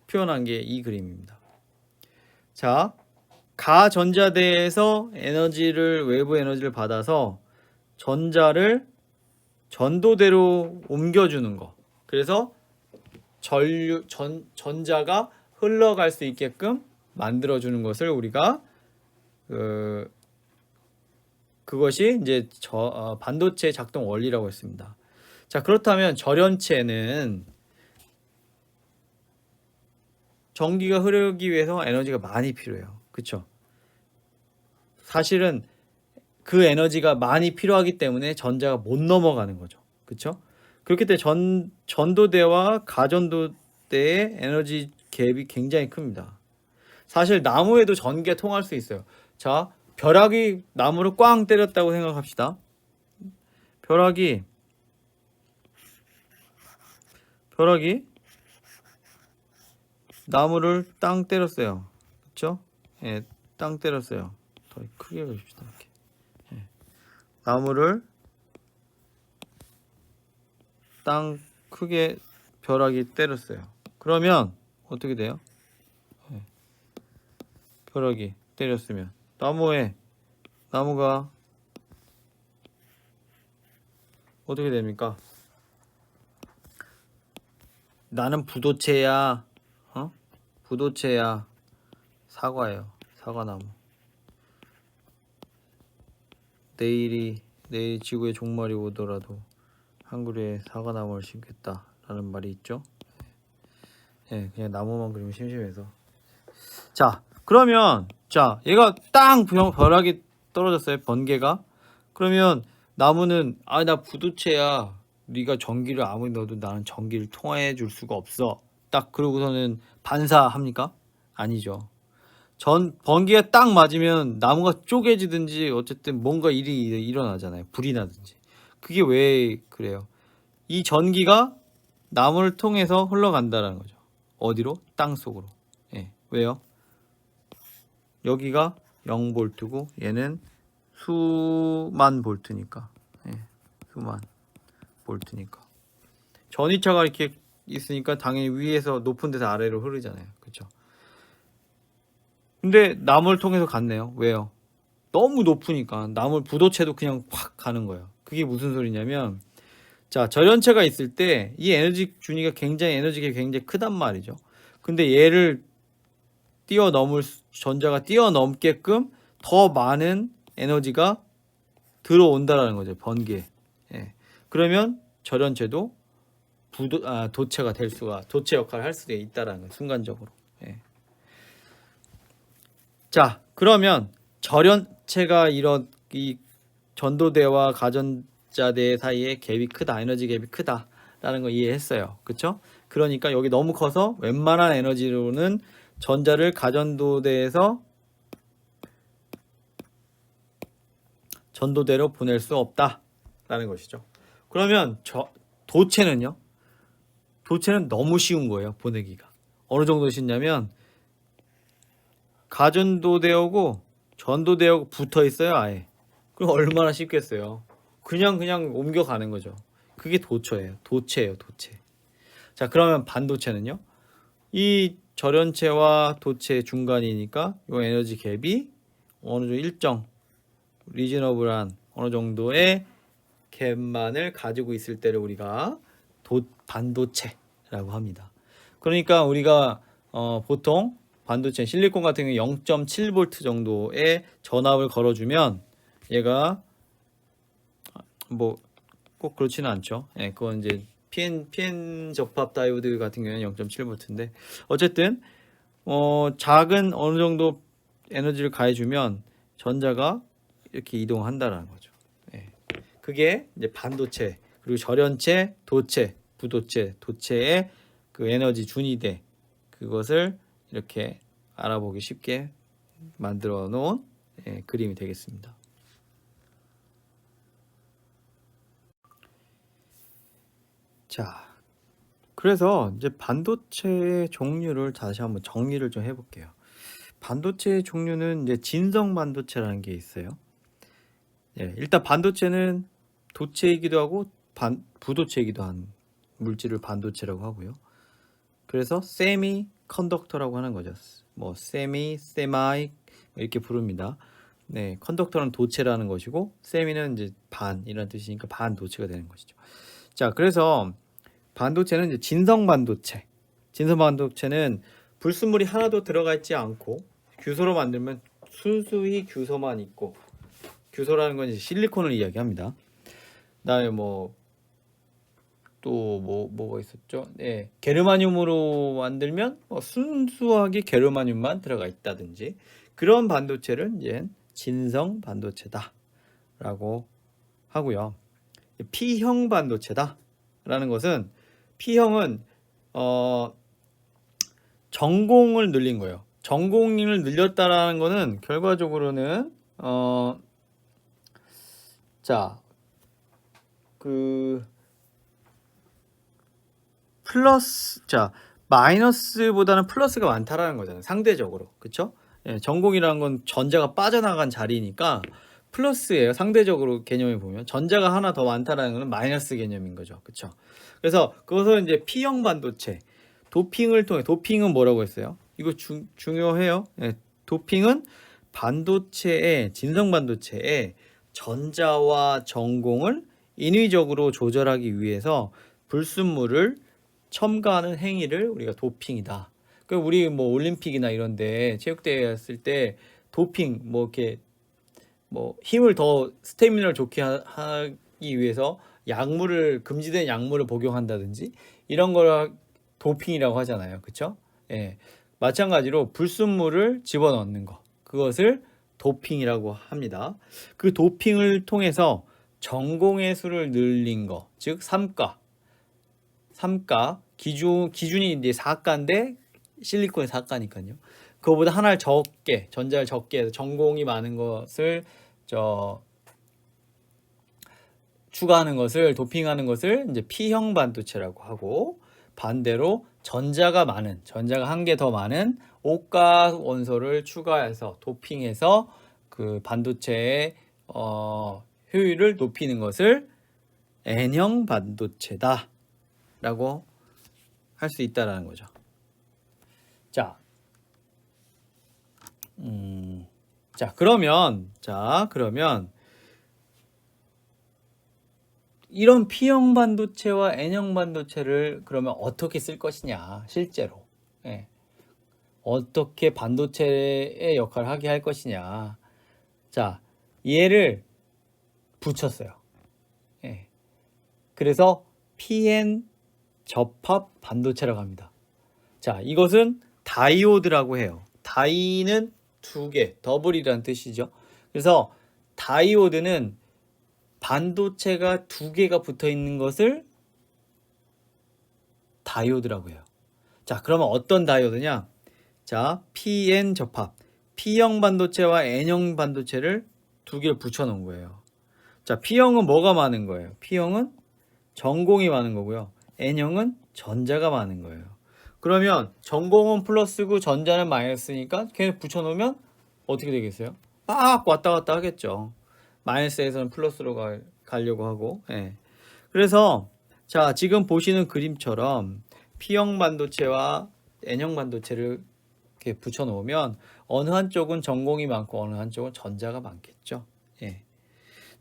표현한 게 이 그림입니다. 자, 가전자대에서 외부 에너지를 받아서 전자를 전도대로 옮겨주는 거. 그래서 전자가 흘러갈 수 있게끔 만들어주는 것을 우리가 그것이 이제 반도체 작동 원리라고 했습니다. 자, 그렇다면 절연체는 전기가 흐르기 위해서 에너지가 많이 필요해요. 그렇죠? 사실은 그 에너지가 많이 필요하기 때문에 전자가 못 넘어가는 거죠. 그렇죠? 그렇기 때문에 전도대와 가전도대의 에너지 갭이 굉장히 큽니다. 사실 나무에도 전기가 통할 수 있어요. 자, 벼락이 나무를 꽝 때렸다고 생각합시다. 벼락이 나무를 땅 때렸어요. 그렇죠? 예, 땅 때렸어요. 더 크게 그립시다. 이렇게. 예. 나무를 땅 크게 벼락이 때렸어요. 그러면 어떻게 돼요? 예. 벼락이 때렸으면 나무가 어떻게 됩니까? 나는 부도체야. 부도체야. 사과예요. 사과나무. 내일 지구에 종말이 오더라도 한 그루의 사과나무를 심겠다라는 말이 있죠. 예, 그냥 나무만 그리면 심심해서. 자, 그러면 얘가 땅 벼락이 떨어졌어요. 번개가. 그러면 나무는 나 부도체야. 네가 전기를 아무리 넣어도 나는 전기를 통화해 줄 수가 없어. 딱 그러고서는 반사합니까? 아니죠. 번개가 딱 맞으면 나무가 쪼개지든지 어쨌든 뭔가 일이 일어나잖아요. 불이 나든지. 그게 왜 그래요? 이 전기가 나무를 통해서 흘러간다는 거죠. 어디로? 땅 속으로. 예. 왜요? 여기가 0볼트고 얘는 수만 볼트니까. 예. 수만 볼트니까. 전위차가 이렇게 있으니까 당연히 위에서 높은 데서 아래로 흐르잖아요. 그렇죠? 근데 나무를 통해서 갔네요. 왜요? 너무 높으니까 나무 부도체도 그냥 확 가는 거예요. 그게 무슨 소리냐면 자, 절연체가 있을 때 이 에너지 준위가 에너지가 굉장히 크단 말이죠. 근데 얘를 전자가 뛰어넘게끔 더 많은 에너지가 들어온다라는 거죠. 번개. 예. 그러면 절연체도 도체가 될 수가 도체 역할을 할 수도 있다라는 거예요. 순간적으로. 예. 자, 그러면 절연체가 이런 이 전도대와 가전자대 사이에 갭이 크다, 에너지 갭이 크다라는 거 이해했어요. 그렇죠? 그러니까 여기 너무 커서 웬만한 에너지로는 전자를 가전도대에서 전도대로 보낼 수 없다라는 것이죠. 그러면 도체는요? 도체는 너무 쉬운 거예요. 보내기가. 어느 정도 쉽냐면 가전도대하고 전도대하고 붙어 있어요. 아예. 그럼 얼마나 쉽겠어요. 그냥 옮겨가는 거죠. 그게 도체예요. 도체. 자, 그러면 반도체는요? 이 절연체와 도체 중간이니까 이 에너지 갭이 어느 정도 일정 리즈너블한 어느 정도의 갭만을 가지고 있을 때를 우리가 반도체라고 합니다. 그러니까 우리가 보통 반도체 실리콘 같은 경우 0.7V 정도의 전압을 걸어주면 얘가 뭐 꼭 그렇지는 않죠. 예, 그건 이제 PN 접합 다이오드 같은 경우는 0.7V인데 어쨌든 작은 어느 정도 에너지를 가해주면 전자가 이렇게 이동한다라는 거죠. 예. 그게 이제 반도체 그리고 절연체, 도체, 부도체, 도체의 그 에너지 준위대 그것을 이렇게 알아보기 쉽게 만들어 놓은 그림이 되겠습니다. 자, 그래서 이제 반도체의 종류를 다시 한번 정리를 좀 해볼게요. 반도체의 종류는 이제 진성 반도체라는 게 있어요. 예, 일단 반도체는 도체이기도 하고 부도체이기도 한 물질을 반도체라고 하고요. 그래서 세미 컨덕터라고 하는 거죠. 뭐 세마이 이렇게 부릅니다. 네, 컨덕터는 도체라는 것이고 세미는 이제 반이라는 뜻이니까 반도체가 되는 것이죠. 자, 그래서 반도체는 이제 진성 반도체. 진성 반도체는 불순물이 하나도 들어가 있지 않고 규소로 만들면 순수히 규소만 있고 규소라는 건 이제 실리콘을 이야기합니다. 그다음에 뭐가 있었죠? 네, 게르마늄으로 만들면 순수하게 게르마늄만 들어가 있다든지 그런 반도체를 이제 진성 반도체다라고 하고요. P형 반도체다라는 것은 P형은 전공을 늘린 거예요. 전공을 늘렸다라는 것은 결과적으로는 마이너스보다는 플러스가 많다라는 거잖아요. 상대적으로. 그쵸? 예, 전공이라는 건 전자가 빠져나간 자리니까 플러스예요. 상대적으로 개념을 보면 전자가 하나 더 많다라는 건 마이너스 개념인 거죠. 그쵸? 그래서 그것을 이제 P형 반도체 도핑을 통해 도핑은 뭐라고 했어요? 이거 중요해요. 예, 도핑은 반도체의 진성 반도체의 전자와 전공을 인위적으로 조절하기 위해서 불순물을 첨가하는 행위를 우리가 도핑이다. 그 우리 올림픽이나 이런데 체육대회 했을 때 도핑 이렇게 힘을 더 스태미나를 좋게 하기 위해서 금지된 약물을 복용한다든지 이런 걸 도핑이라고 하잖아요. 그렇죠? 예. 마찬가지로 불순물을 집어넣는 거. 그것을 도핑이라고 합니다. 그 도핑을 통해서 전공의 수를 늘린 거. 즉 3가 기준이 이제 4가인데 실리콘이 4가니까요. 그거보다 하나를 적게 전자를 적게 해서 전공이 많은 것을 추가하는 것을 도핑하는 것을 이제 P형 반도체라고 하고 반대로 전자가 한 개 더 많은 5가 원소를 추가해서 도핑해서 그 반도체의 효율을 높이는 것을 N형 반도체다 라고 할 수 있다라는 거죠. 그러면 이런 P형 반도체와 N형 반도체를 그러면 어떻게 쓸 것이냐 실제로 어떻게 반도체의 역할을 하게 할 것이냐. 자, 얘를 붙였어요. 그래서 PN 접합 반도체라고 합니다. 자, 이것은 다이오드라고 해요. 다이는 두 개, 더블이라는 뜻이죠. 그래서 다이오드는 반도체가 두 개가 붙어 있는 것을 다이오드라고 해요. 자, 그러면 어떤 다이오드냐? 자, PN 접합. P형 반도체와 N형 반도체를 두 개를 붙여 놓은 거예요. 자, P형은 뭐가 많은 거예요? P형은 전공이 많은 거고요. N형은 전자가 많은 거예요. 그러면 전공은 플러스고 전자는 마이너스니까 걔를 붙여 놓으면 어떻게 되겠어요? 막 왔다 갔다 하겠죠. 마이너스에서는 플러스로 가려고 하고. 예. 그래서 자, 지금 보시는 그림처럼 P형 반도체와 N형 반도체를 이렇게 붙여 놓으면 어느 한쪽은 전공이 많고 어느 한쪽은 전자가 많겠죠. 예.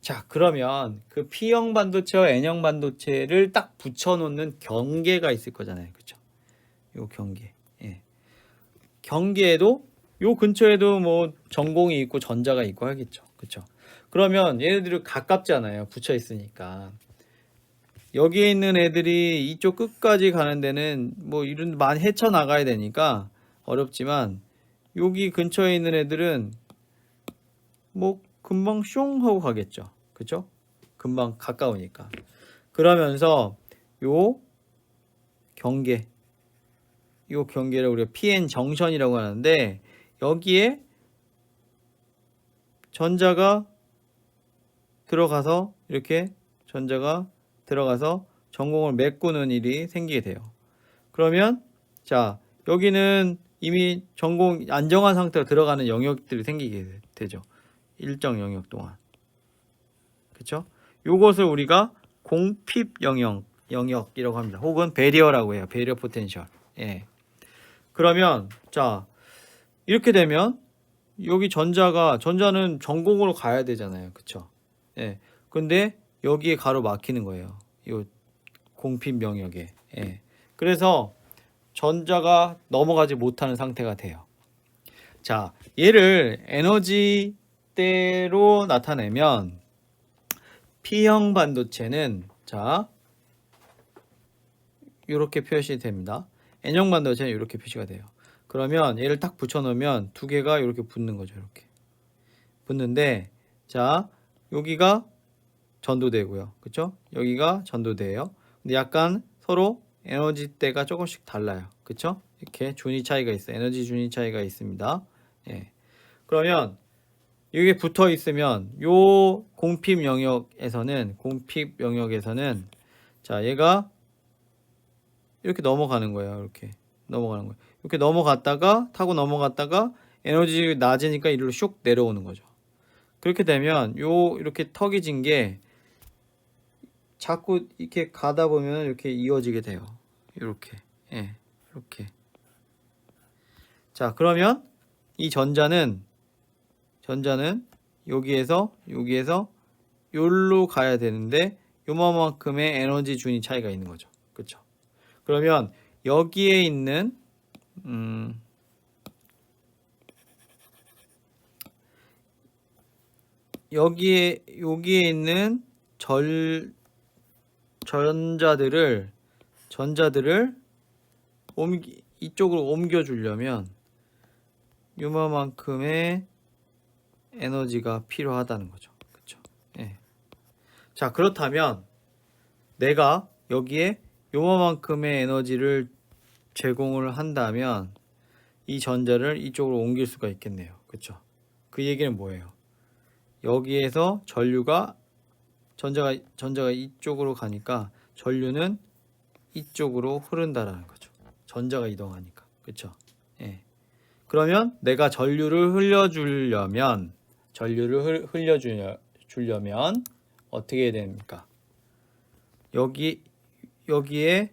자, 그러면 그 P형 반도체와 N형 반도체를 딱 붙여 놓는 경계가 있을 거잖아요. 그렇죠? 요 경계. 예. 경계에도 요 근처에도 뭐 전공이 있고 전자가 있고 하겠죠. 그렇죠? 그러면 얘네들이 가깝잖아요. 붙여 있으니까. 여기에 있는 애들이 이쪽 끝까지 가는 데는 뭐 이런 많이 헤쳐 나가야 되니까 어렵지만 여기 근처에 있는 애들은 뭐 금방 슝 하고 가겠죠. 그죠? 금방 가까우니까. 그러면서 요 경계, 요 경계를 우리가 PN 정션이라고 하는데 여기에 전자가 들어가서 이렇게 전자가 들어가서 전공을 메꾸는 일이 생기게 돼요. 그러면 자, 여기는 이미 전공 안정한 상태로 들어가는 영역들이 생기게 되죠. 일정 영역 동안. 그렇죠? 요것을 우리가 공핍 영역이라고 합니다. 혹은 배리어라고 해요. 배리어 포텐셜. 예. 그러면 자, 이렇게 되면 여기 전자는 전공으로 가야 되잖아요. 그렇죠? 예. 근데 여기에 가로 막히는 거예요. 요 공핍 영역에. 예. 그래서 전자가 넘어가지 못하는 상태가 돼요. 자, 얘를 에너지대로 나타내면 P형 반도체는 자, 이렇게 표시됩니다. N형 반도체는 이렇게 표시가 돼요. 그러면 얘를 딱 붙여 놓으면 두 개가 이렇게 붙는 거죠. 이렇게 붙는데 자, 여기가 전도되고요. 그렇죠? 여기가 전도돼요. 근데 약간 서로 에너지대가 조금씩 달라요. 그렇죠? 이렇게 준위 차이가 있어요. 에너지 준위 차이가 있습니다. 예. 그러면 이게 붙어 있으면 요 공핍 영역에서는 자, 얘가 이렇게 넘어가는 거예요. 이렇게 넘어가는 거예요. 이렇게 타고 넘어갔다가 에너지 낮으니까 이리로 슉 내려오는 거죠. 그렇게 되면 이렇게 턱이 진 게 자꾸 이렇게 가다 보면 이렇게 이어지게 돼요. 이렇게. 예. 이렇게. 자, 그러면 이 전자는 여기에서 요로 가야 되는데 요만큼의 에너지 준위 차이가 있는 거죠. 그렇죠? 그러면 여기에 있는 여기에 있는 전자들을 이쪽으로 옮겨 주려면 요만큼의 에너지가 필요하다는 거죠. 그렇죠? 예. 자, 그렇다면 내가 여기에 요만큼의 에너지를 제공을 한다면 이 전자를 이쪽으로 옮길 수가 있겠네요. 그렇죠? 그 얘기는 뭐예요? 여기에서 전자가 이쪽으로 가니까 전류는 이쪽으로 흐른다라는 거죠. 전자가 이동하니까. 그렇죠? 예. 그러면 내가 전류를 흘려주려면 어떻게 해야 됩니까? 여기에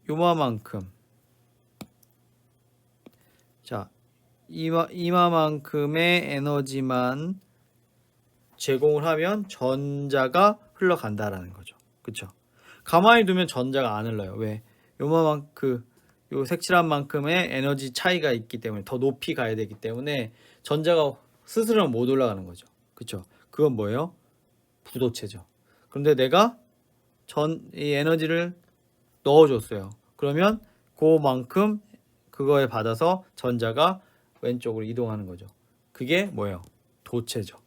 요만큼 자, 이만큼의 에너지만 제공을 하면 전자가 흘러간다라는 거죠. 그렇죠? 가만히 두면 전자가 안 흘러요. 왜? 요 색칠한 만큼의 에너지 차이가 있기 때문에 더 높이 가야 되기 때문에 전자가 스스로 못 올라가는 거죠. 그렇죠? 그건 뭐예요? 부도체죠. 그런데 내가 이 에너지를 넣어줬어요. 그러면 그만큼 그거에 받아서 전자가 왼쪽으로 이동하는 거죠. 그게 뭐예요? 도체죠.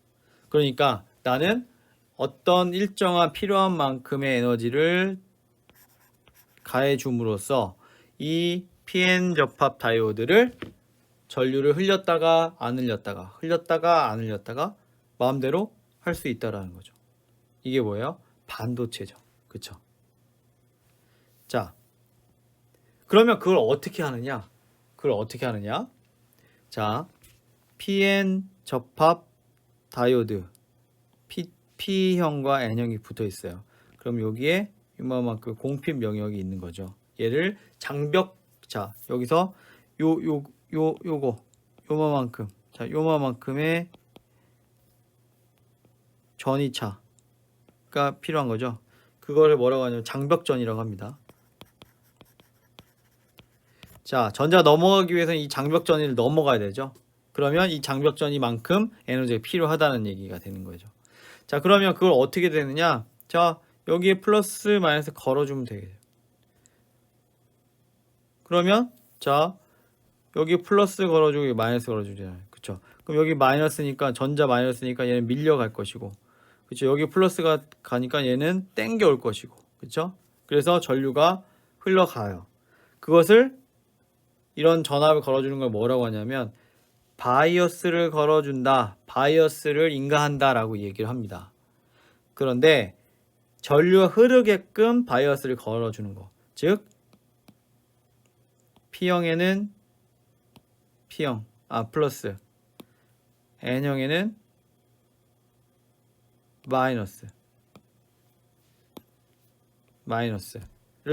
그러니까 나는 어떤 일정한 필요한 만큼의 에너지를 가해 줌으로써 이 PN 접합 다이오드를 전류를 흘렸다가 안 흘렸다가 마음대로 할 수 있다라는 거죠. 이게 뭐예요? 반도체죠. 그쵸? 자, 그러면 그걸 어떻게 하느냐? 자, PN 접합 다이오드 P형과 N형이 붙어 있어요. 그럼 여기에 이만큼 공필 영역이 있는 거죠. 얘를 장벽, 자, 여기서 요만큼, 자, 요만큼의 전이차가 필요한 거죠. 그거를 뭐라고 하냐면 장벽전이라고 합니다. 자, 전자 넘어가기 위해서는 이 장벽전이를 넘어가야 되죠. 그러면 이 장벽전이만큼 에너지가 필요하다는 얘기가 되는 거죠. 자, 그러면 그걸 어떻게 되느냐? 자, 여기에 플러스 마이너스 걸어주면 되겠죠. 그러면 자, 여기 플러스 걸어주고 여기 마이너스 걸어주잖아요. 그쵸? 그럼 여기 마이너스니까 전자 마이너스니까 얘는 밀려갈 것이고, 그쵸? 여기 플러스가 가니까 얘는 땡겨올 것이고, 그쵸? 그래서 전류가 흘러가요. 그것을 이런 전압을 걸어주는 걸 뭐라고 하냐면 바이어스를 걸어준다, 바이어스를 인가한다 라고 얘기를 합니다. 그런데 전류가 흐르게끔 바이어스를 걸어주는 거, 즉 P형에는 P형, 플러스, N형에는 마이너스를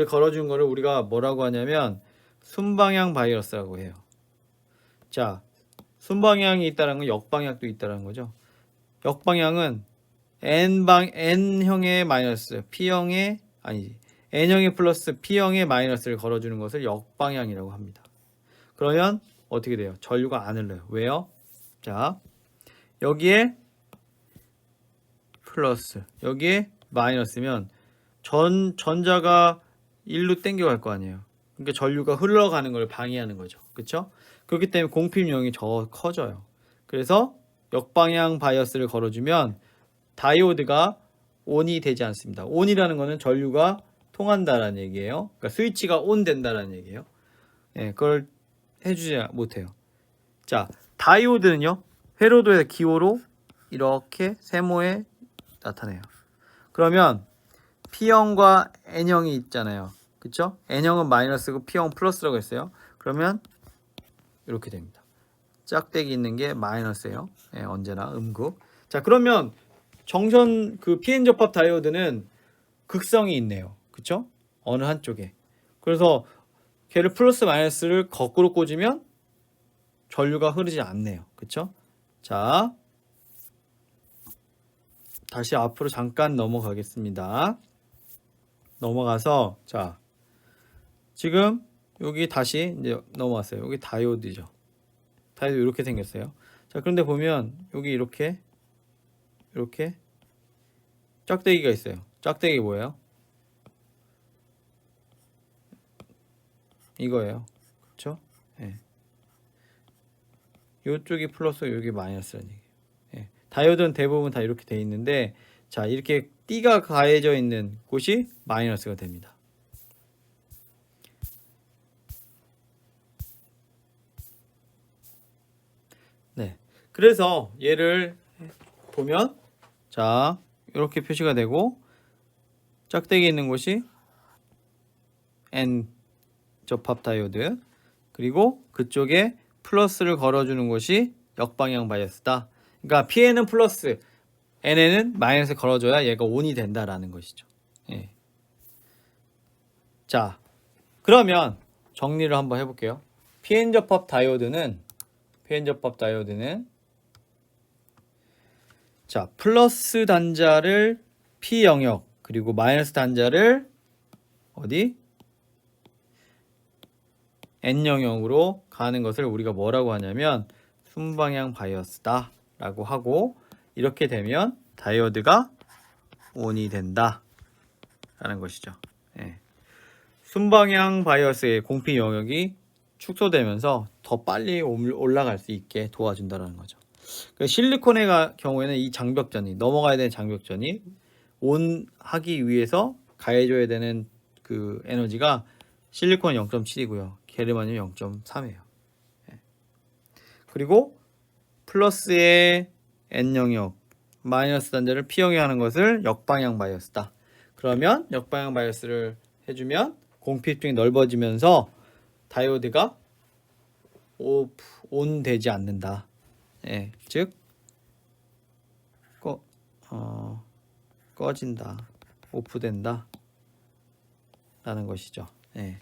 걸어준 거를 우리가 뭐라고 하냐면 순방향 바이어스라고 해요. 자, 순방향이 있다는 건 역방향도 있다는 거죠. 역방향은 N형의 마이너스, N형의 플러스, P형의 마이너스를 걸어주는 것을 역방향이라고 합니다. 그러면 어떻게 돼요? 전류가 안 흘러요. 왜요? 자, 여기에 플러스, 여기에 마이너스면 전자가 일로 땡겨갈 거 아니에요. 그러니까 전류가 흘러가는 걸 방해하는 거죠. 그렇죠? 그렇기 때문에 공필용이 더 커져요. 그래서 역방향 바이어스를 걸어주면 다이오드가 ON이 되지 않습니다. ON이라는 거는 전류가 통한다라는 얘기예요. 그러니까 스위치가 ON 된다라는 얘기예요. 예, 그걸 해주지 못해요. 자, 다이오드는요, 회로도의 기호로 이렇게 세모에 나타내요. 그러면 P형과 N형이 있잖아요. 그쵸? N형은 마이너스고 P형 플러스라고 했어요. 그러면 이렇게 됩니다. 짝대기 있는 게 마이너스예요. 예, 언제나 음극. 자, 그러면 정선 그 PN 접합 다이오드는 극성이 있네요. 그쵸? 어느 한쪽에. 그래서 걔를 플러스 마이너스를 거꾸로 꽂으면 전류가 흐르지 않네요. 그쵸? 자, 다시 앞으로 잠깐 넘어가겠습니다. 넘어가서, 자, 지금 여기 다시 이제 넘어왔어요. 여기 다이오드죠. 다이오드 이렇게 생겼어요. 자, 그런데 보면 여기 이렇게 짝대기가 있어요. 짝대기 뭐예요? 이거예요. 그렇죠? 예. 이쪽이 플러스, 여기 마이너스라는 얘기예요. 예. 다이오드는 대부분 다 이렇게 돼 있는데, 자, 이렇게 띠가 가해져 있는 곳이 마이너스가 됩니다. 네. 그래서 얘를 보면, 자, 이렇게 표시가 되고, 짝대기 있는 곳이 N 접합 다이오드, 그리고 그쪽에 플러스를 걸어주는 곳이 역방향 바이어스다. 그러니까 Pn은 플러스, N에는 마이너스 걸어줘야 얘가 ON이 된다라는 것이죠. 예. 자, 그러면 정리를 한번 해볼게요. PN 접합 다이오드는 자, 플러스 단자를 P 영역, 그리고 마이너스 단자를 어디? N 영역으로 가는 것을 우리가 뭐라고 하냐면 순방향 바이어스다 라고 하고, 이렇게 되면 다이오드가 ON이 된다 된다라는 것이죠. 예. 순방향 바이어스의 공피 영역이 축소되면서 더 빨리 올라갈 수 있게 도와준다는 거죠. 실리콘의 경우에는 이 장벽전이 넘어가야 되는 장벽전이 하기 위해서 가해줘야 되는 그 에너지가 실리콘 0.7이고요. 게르마늄 0.3이에요. 그리고 플러스의 N 영역, 마이너스 단자를 P 영역하는 것을 역방향 바이어스다. 그러면 역방향 바이어스를 해주면 공피입중이 넓어지면서 다이오드가 온 되지 않는다. 예, 즉 꺼진다, 오프된다 라는 것이죠. 예.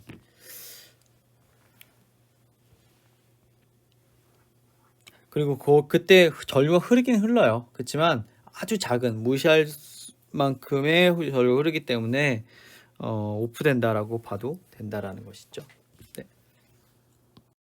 그리고 그때 전류가 흐르긴 흘러요. 그렇지만 아주 작은, 무시할 만큼의 전류가 흐르기 때문에 오프된다라고 봐도 된다라는 것이죠.